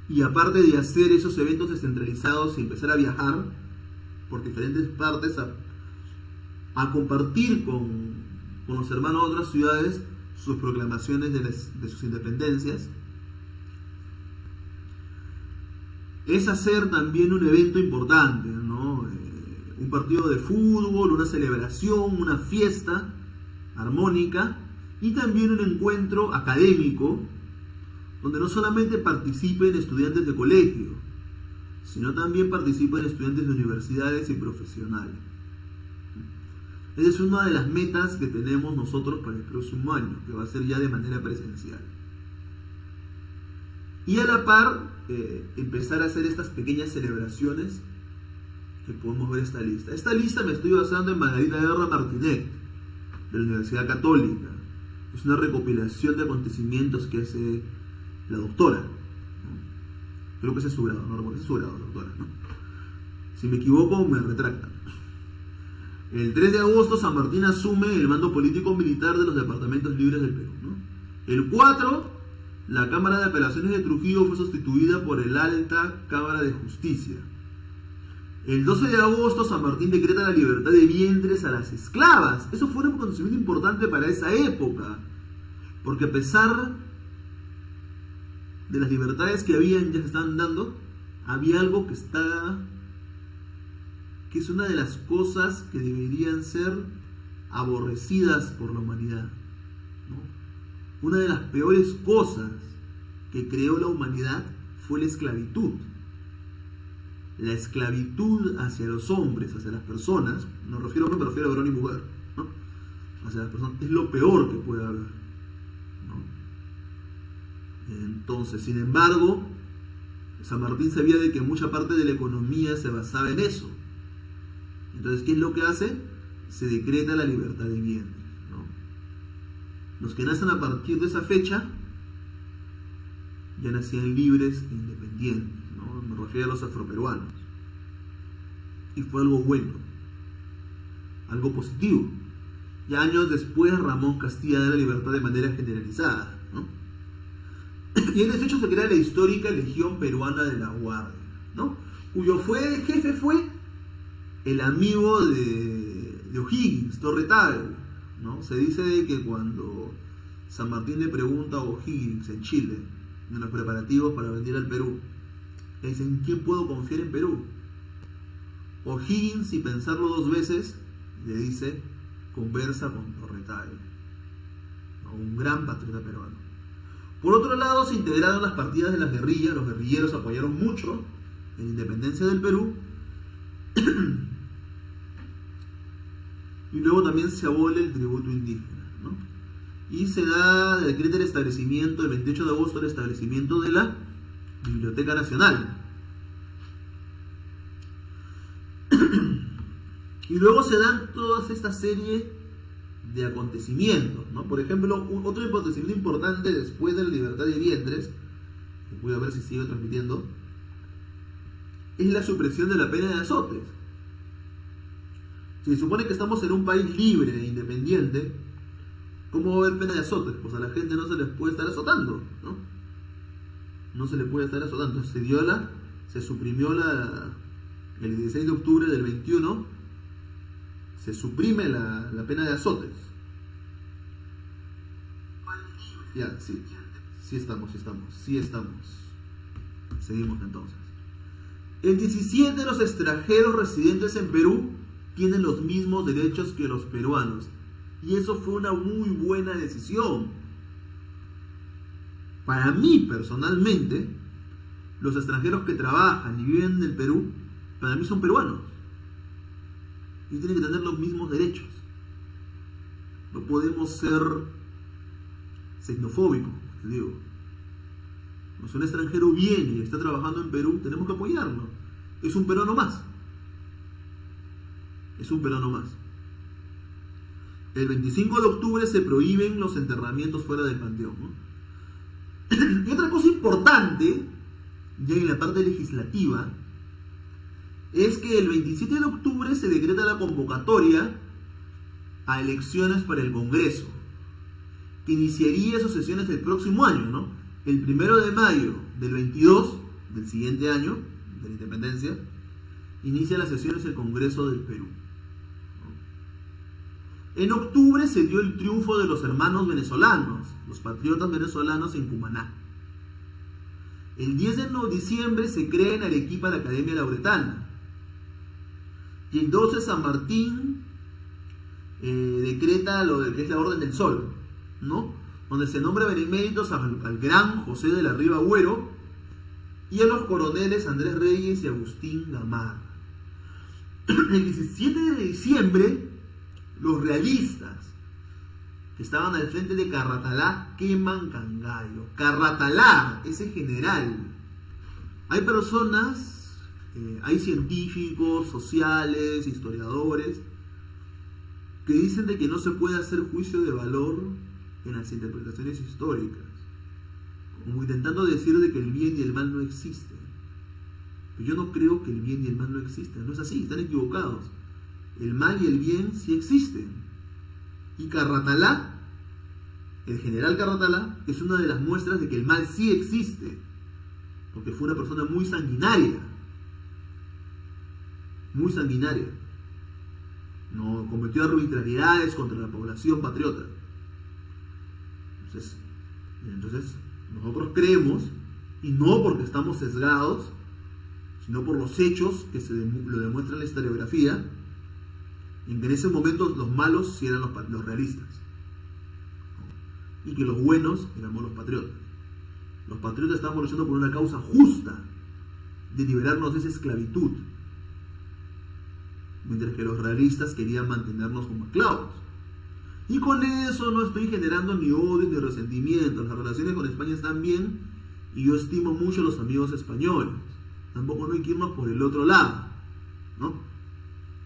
Y aparte de hacer esos eventos descentralizados y empezar a viajar por diferentes partes a compartir con los hermanos de otras ciudades sus proclamaciones de sus independencias, es hacer también un evento importante, ¿no? Un partido de fútbol, una celebración, una fiesta armónica y también un encuentro académico donde no solamente participen estudiantes de colegio, sino también participen estudiantes de universidades y profesionales. Esa es una de las metas que tenemos nosotros para el próximo año, que va a ser ya de manera presencial. Y a la par, empezar a hacer estas pequeñas celebraciones que podemos ver esta lista. Esta lista me estoy basando en Margarita Guerra Martinet, de la Universidad Católica. Es una recopilación de acontecimientos que hace la doctora, ¿no? Creo que ese es su grado, no recuerdo, ese es su grado, doctora, ¿no? Si me equivoco, me retractan. El 3 de agosto, San Martín asume el mando político-militar de los departamentos libres del Perú, ¿no? El 4, la Cámara de Apelaciones de Trujillo fue sustituida por el Alta Cámara de Justicia. El 12 de agosto, San Martín decreta la libertad de vientres a las esclavas. Eso fue un acontecimiento importante para esa época, porque a pesar de las libertades que ya se estaban dando, había algo que es una de las cosas que deberían ser aborrecidas por la humanidad, ¿no? Una de las peores cosas que creó la humanidad fue la esclavitud. La esclavitud hacia los hombres, hacia las personas, no refiero a hombre, me refiero a varón y mujer, ¿no? Hacia las personas, es lo peor que puede haber, ¿no? Entonces, sin embargo, San Martín sabía de que mucha parte de la economía se basaba en eso. Entonces, ¿qué es lo que hace? Se decreta la libertad de vientres, ¿no? Los que nacen a partir de esa fecha ya nacían libres e independientes, ¿no? Me refiero a los afroperuanos. Y fue algo bueno, algo positivo. Ya años después, Ramón Castilla da la libertad de manera generalizada, ¿no? Y en ese hecho se crea la histórica Legión Peruana de la Guardia, ¿no? Cuyo jefe fue el amigo de O'Higgins, Torretal, ¿no? Se dice de que cuando San Martín le pregunta a O'Higgins en Chile, en los preparativos para venir al Perú, le dicen: ¿en quién puedo confiar en Perú? O'Higgins, sin pensarlo dos veces, le dice: conversa con Torretal, ¿no? Un gran patriota peruano. Por otro lado, se integraron las partidas de las guerrillas. Los guerrilleros apoyaron mucho en la independencia del Perú. Y luego también se abole el tributo indígena, ¿no? Y se decreta el establecimiento, el 28 de agosto, el establecimiento de la Biblioteca Nacional. Y luego se dan toda esta serie de acontecimientos, ¿no? Por ejemplo, otro acontecimiento importante después de la libertad de vientres, que voy a ver si sigo transmitiendo, es la supresión de la pena de azotes. Si se supone que estamos en un país libre e independiente, ¿cómo va a haber pena de azotes? Pues a la gente no se les puede estar azotando, ¿no? No se le puede estar azotando. Se suprimió el 16 de octubre del 21, se suprime la pena de azotes. Ya, sí estamos. Seguimos entonces. El 17 de los extranjeros residentes en Perú tienen los mismos derechos que los peruanos. Y eso fue una muy buena decisión. Para mí, personalmente, los extranjeros que trabajan y viven en el Perú, para mí son peruanos. Y tienen que tener los mismos derechos. No podemos ser xenofóbicos, les digo. Si un extranjero viene y está trabajando en Perú, tenemos que apoyarlo. Es un peruano más. Es un peruano más. El 25 de octubre se prohíben los enterramientos fuera del panteón, ¿no? Y otra cosa importante, ya en la parte legislativa, es que el 27 de octubre se decreta la convocatoria a elecciones para el Congreso, que iniciaría sus sesiones el próximo año, ¿no? El 1 de mayo del 22, del siguiente año, de la independencia, inicia las sesiones del Congreso del Perú. En octubre se dio el triunfo de los hermanos venezolanos, los patriotas venezolanos en Cumaná. El 10 de diciembre se crea en Arequipa la Academia Lauretana. Y el 12 San Martín decreta lo que es la Orden del Sol, ¿no? Donde se nombra beneméritos al gran José de la Riva Agüero y a los coroneles Andrés Reyes y Agustín Gamarra. El 17 de diciembre, los realistas que estaban al frente de Carratalá queman Cangallo. Carratalá, ese general. Hay personas, hay científicos, sociales, historiadores, que dicen de que no se puede hacer juicio de valor en las interpretaciones históricas, como intentando decir de que el bien y el mal no existen. Pero yo no creo que el bien y el mal no existen. No es así, están equivocados. El mal y el bien sí existen. Y Carratalá, el general Carratalá, es una de las muestras de que el mal sí existe, porque fue una persona muy sanguinaria. Muy sanguinaria. No cometió arbitrariedades contra la población patriota. Entonces nosotros creemos, y no porque estamos sesgados, sino por los hechos que lo demuestra en la historiografía, en que en ese momento los malos sí eran los realistas, y que los buenos éramos los patriotas. Los patriotas estábamos luchando por una causa justa de liberarnos de esa esclavitud, mientras que los realistas querían mantenernos como esclavos. Y con eso no estoy generando ni odio ni resentimiento. Las relaciones con España están bien y yo estimo mucho a los amigos españoles. Tampoco no hay que irnos por el otro lado, ¿no?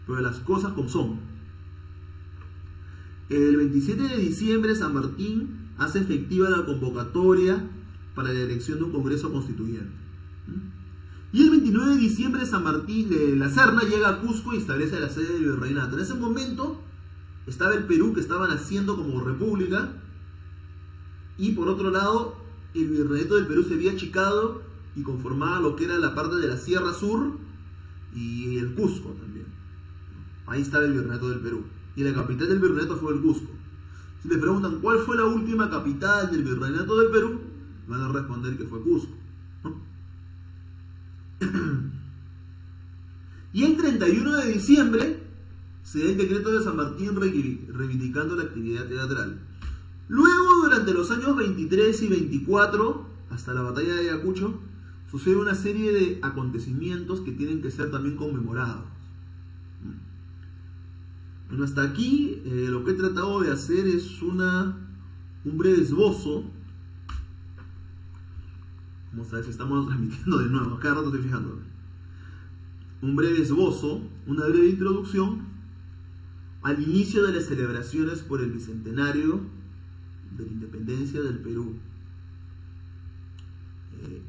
Pero las cosas como son. El 27 de diciembre San Martín hace efectiva la convocatoria para la elección de un Congreso Constituyente. Y el 29 de diciembre San Martín de la Serna llega a Cusco y establece la sede del virreinato. En ese momento estaba el Perú, que estaba naciendo como república, y por otro lado el virreinato del Perú se había achicado y conformaba lo que era la parte de la Sierra Sur y el Cusco también. Ahí estaba el virreinato del Perú. Y la capital del virreinato fue el Cusco. Si les preguntan cuál fue la última capital del virreinato del Perú, van a responder que fue Cusco, ¿no? Y el 31 de diciembre se da el decreto de San Martín reivindicando la actividad teatral. Luego, durante los años 23 y 24, hasta la batalla de Ayacucho, sucede una serie de acontecimientos que tienen que ser también conmemorados. Bueno, hasta aquí lo que he tratado de hacer es un breve esbozo. Como sabes, estamos transmitiendo de nuevo, cada rato estoy fijándome. Un breve esbozo, una breve introducción al inicio de las celebraciones por el bicentenario de la independencia del Perú.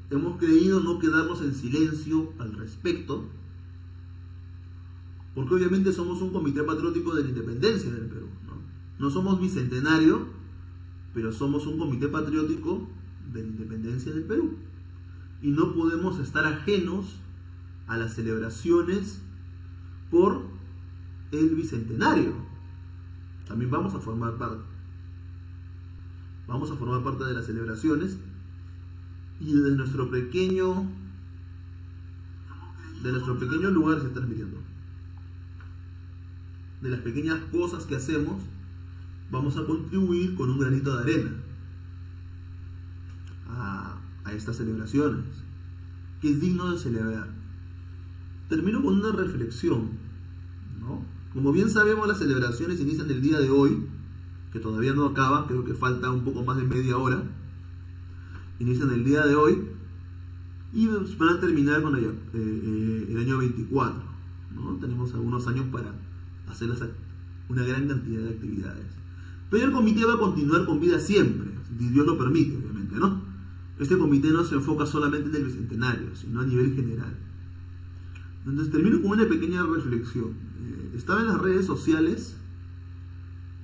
Hemos creído no quedarnos en silencio al respecto, porque obviamente somos un comité patriótico de la independencia del Perú, ¿no? No somos bicentenario, pero somos un comité patriótico de la independencia del Perú. Y no podemos estar ajenos a las celebraciones por el bicentenario. También vamos a formar parte. Vamos a formar parte de las celebraciones y desde nuestro pequeño lugar se está transmitiendo. de las pequeñas cosas que hacemos, vamos a contribuir con un granito de arena a estas celebraciones, que es digno de celebrar. Termino con una reflexión, ¿no? Como bien sabemos, las celebraciones inician el día de hoy, que todavía no acaba, creo que falta un poco más de media hora. Inician el día de hoy y van a terminar con el año 24, ¿no? Tenemos algunos años para hacer una gran cantidad de actividades. Pero el comité va a continuar con vida siempre, si Dios lo permite, obviamente, ¿no? Este comité no se enfoca solamente en el bicentenario, sino a nivel general. Entonces termino con una pequeña reflexión. Estaba en las redes sociales,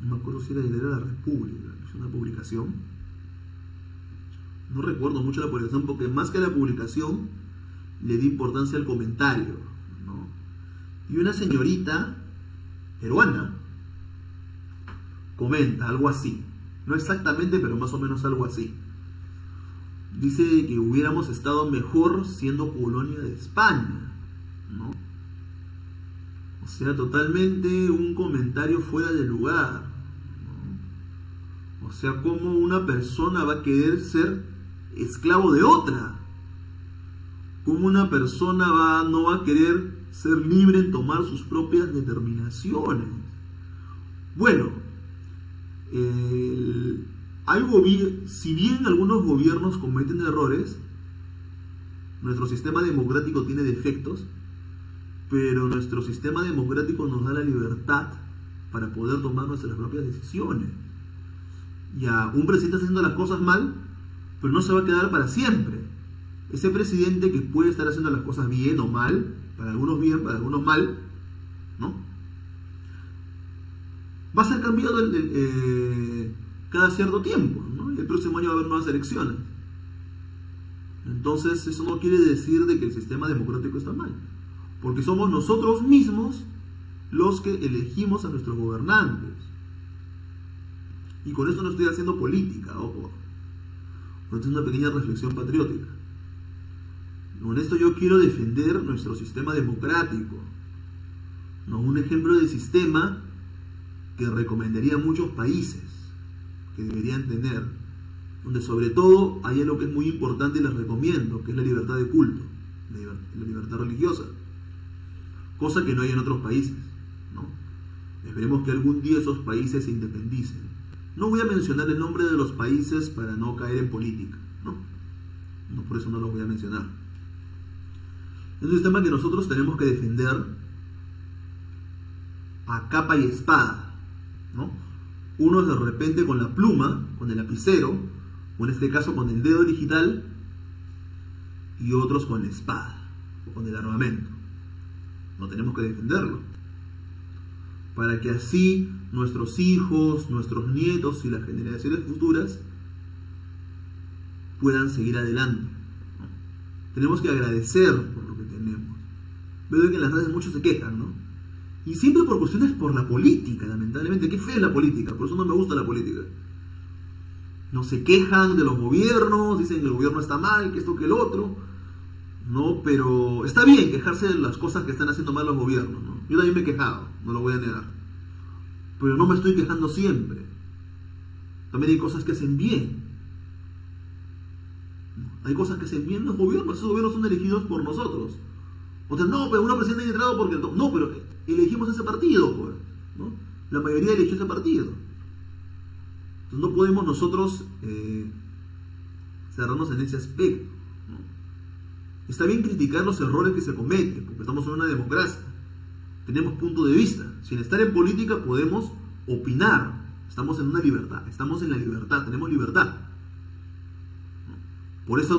no me acuerdo si era de La República, es una publicación. No recuerdo mucho la publicación porque más que la publicación le di importancia al comentario, ¿no? Y una señorita peruana comenta algo así, no exactamente, pero más o menos algo así. Dice que hubiéramos estado mejor siendo colonia de España, ¿no? O sea, totalmente un comentario fuera de lugar, ¿no? O sea, ¿cómo una persona va a querer ser esclavo de otra? ¿Cómo una persona no va a querer ser libre en tomar sus propias determinaciones? Bueno, si bien algunos gobiernos cometen errores, nuestro sistema democrático tiene defectos, pero nuestro sistema democrático nos da la libertad para poder tomar nuestras propias decisiones. Ya, un presidente está haciendo las cosas mal, pero no se va a quedar para siempre. Ese presidente que puede estar haciendo las cosas bien o mal, para algunos bien, para algunos mal, ¿no? Va a ser cambiado cada cierto tiempo, ¿no? El próximo año va a haber nuevas elecciones. Entonces eso no quiere decir de que el sistema democrático está mal, porque somos nosotros mismos los que elegimos a nuestros gobernantes. Y con esto no estoy haciendo política, ojo. Esto es una pequeña reflexión patriótica. Con esto yo quiero defender nuestro sistema democrático, ¿no? Un ejemplo de sistema que recomendaría a muchos países que deberían tener, donde sobre todo hay algo que es muy importante y les recomiendo, que es la libertad de culto, la libertad religiosa, cosa que no hay en otros países, ¿no? Esperemos que algún día esos países se independicen. No voy a mencionar el nombre de los países para no caer en política, ¿no? No, por eso no los voy a mencionar. Es un sistema que nosotros tenemos que defender a capa y espada, ¿no? Unos de repente con la pluma, con el lapicero, o en este caso con el dedo digital, y otros con la espada, o con el armamento. No tenemos que defenderlo, para que así nuestros hijos, nuestros nietos y las generaciones futuras puedan seguir adelante, ¿no? Tenemos que agradecer por lo que tenemos. Veo que en las redes muchos se quejan, ¿no? Y siempre por cuestiones por la política, lamentablemente. Qué fea es la política, por eso no me gusta la política. No se quejan de los gobiernos, dicen que el gobierno está mal, que esto, que el otro. No, pero está bien quejarse de las cosas que están haciendo mal los gobiernos, ¿no? Yo también me he quejado, no lo voy a negar. Pero no me estoy quejando siempre. También hay cosas que hacen bien. Hay cosas que hacen bien los gobiernos. Esos gobiernos son elegidos por nosotros. O sea, no, pero una presidenta ha entrado porque... No, pero elegimos ese partido, pues, ¿no? La mayoría eligió ese partido. Entonces no podemos nosotros cerrarnos en ese aspecto, ¿no? Está bien criticar los errores que se cometen, porque estamos en una democracia. Tenemos punto de vista. Sin estar en política podemos opinar. Estamos en una libertad. Estamos en la libertad. Tenemos libertad. Por eso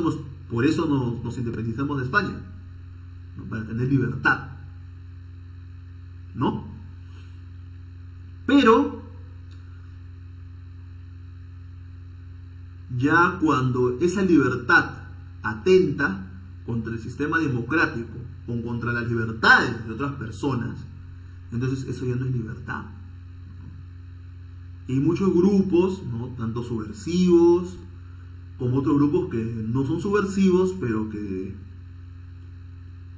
nos independizamos de España, ¿no? Para tener libertad, ¿no? Pero ya cuando esa libertad atenta contra el sistema democrático o contra las libertades de otras personas, entonces eso ya no es libertad, ¿no? Y hay muchos grupos, ¿no? Tanto subversivos como otros grupos que no son subversivos, pero que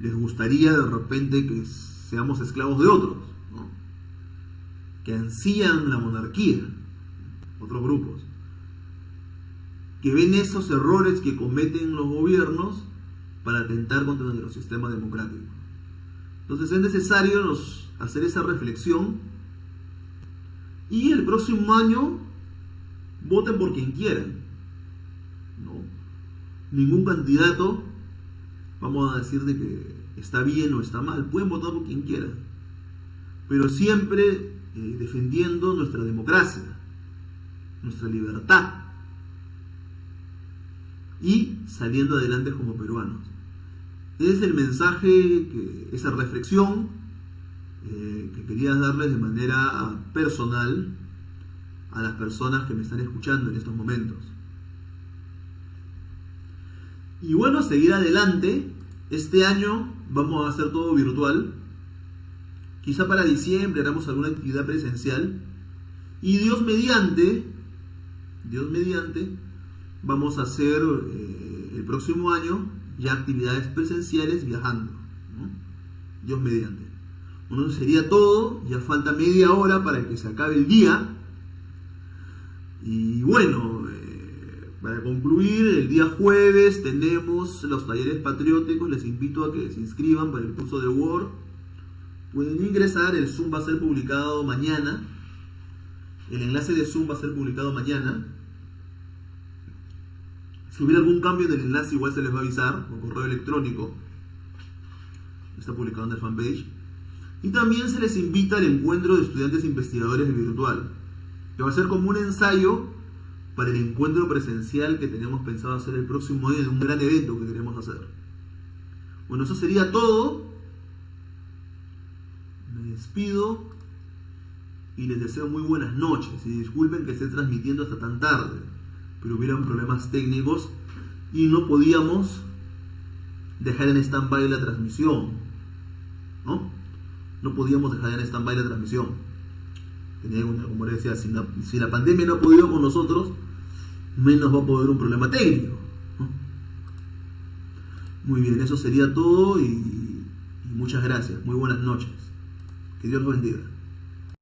les gustaría de repente que seamos esclavos de otros, ¿no? que ansían la monarquía, otros grupos, que ven esos errores que cometen los gobiernos para atentar contra nuestro sistema democrático. Entonces es necesario hacer esa reflexión y el próximo año voten por quien quieran. ¿No? Ningún candidato, vamos a decir de que está bien o está mal, pueden votar por quien quieran, pero siempre defendiendo nuestra democracia, nuestra libertad y saliendo adelante como peruanos. Ese es el mensaje, esa reflexión que quería darles de manera personal a las personas que me están escuchando en estos momentos. Y bueno, seguir adelante. Este año vamos a hacer todo virtual. Quizá para diciembre hagamos alguna actividad presencial. Y Dios mediante, vamos a hacer el próximo año ya actividades presenciales viajando, ¿no? Dios mediante. Bueno, sería todo. Ya falta media hora para que se acabe el día. Y bueno, para concluir, el día jueves tenemos los talleres patrióticos. Les invito a que se inscriban para el curso de Word. Pueden ingresar, el Zoom va a ser publicado mañana. El enlace de Zoom va a ser publicado mañana. Si hubiera algún cambio en el enlace, igual se les va a avisar por correo electrónico. Está publicado en el fanpage. Y también se les invita al encuentro de estudiantes investigadores virtual, que va a ser como un ensayo para el encuentro presencial que tenemos pensado hacer el próximo año, de un gran evento que queremos hacer. Bueno, eso sería todo. Me despido y les deseo muy buenas noches. Y disculpen que esté transmitiendo hasta tan tarde, pero hubieron problemas técnicos y no podíamos dejar en stand-by la transmisión, ¿no? No podíamos dejar en stand-by la transmisión. Como les decía, si la pandemia no ha podido con nosotros, menos va a poder un problema técnico, ¿no? Muy bien, eso sería todo y muchas gracias. Muy buenas noches. Que Dios los bendiga.